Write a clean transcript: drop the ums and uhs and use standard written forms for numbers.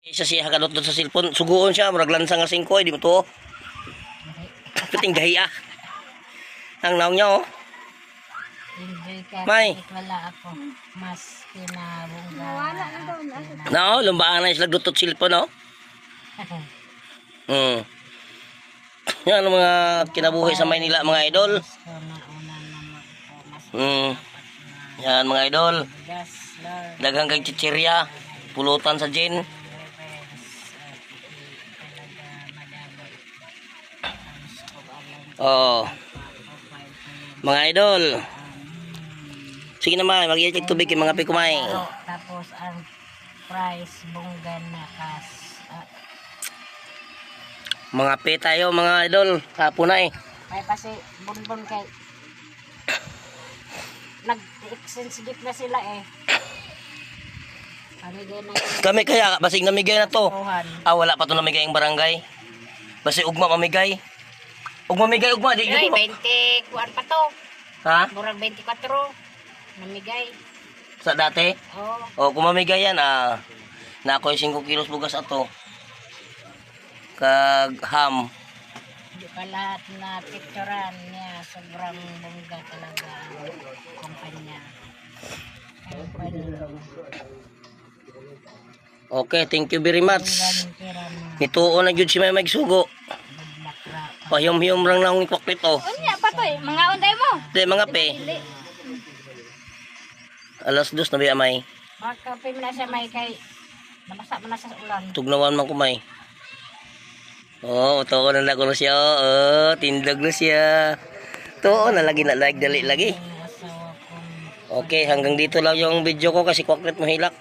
Isa siya hagadot doon sa cellphone. Suguon siya. Murag lansa nga 5. Di mo to. Piting gahiya. Ang naong niya oh. Enjoy ka. May. Kahit wala ako. Mas kinabungga. Nawala na daw. No, lumbaan na sila dutot cellphone oh. Yan ang mga kinabuhi sa Maynila mga idol. Yan mga idol. Daghang kay chichirya. Pulutan sa gin. Oh. Mga idol. Sige naman, mag-iit tubig yung mga pikumay. Tapos ang price bunggan na kas. Mga pe tayo mga idol. Hapon na eh. Ay kasi bunbun kay nag-exchange gift na sila eh. Pamigay na yung Kami kaya, basig namigay na to. tuhan. Wala pa to namigay yung barangay. Basi ugma mamigay. Ugma mamigay, ugma. Di, Ay, di, 20 kuwan pa to. ha? Murag 24. Namigay. Sa dati? Oh. O, kung mamigay yan, na ako yung 5 kilos bugas ato. Kag ham. Hindi pa lahat na picturean niya. Sobrang bongga talaga ang kumpanya. Ang pwede. Okay, thank you very much. Ganun pera mo. Nituon na yun si may magsugo. Naglakra. Pahiyom-hiyom lang na akong ipaklit oh. Unya pa to eh. Mga unday mo. Di, mga pe. Dili. Alas 2 na biya may. Magkape mo na siya may kay nabasa mo na sa ulan. Tugnawan man kumay. Oh, to na lago na siya. Oh, tindog na siya. To na lagi na like dali lagi. Ang asawa kong Okay, hanggang dito lang yung video ko kasi kwaklit mahilak.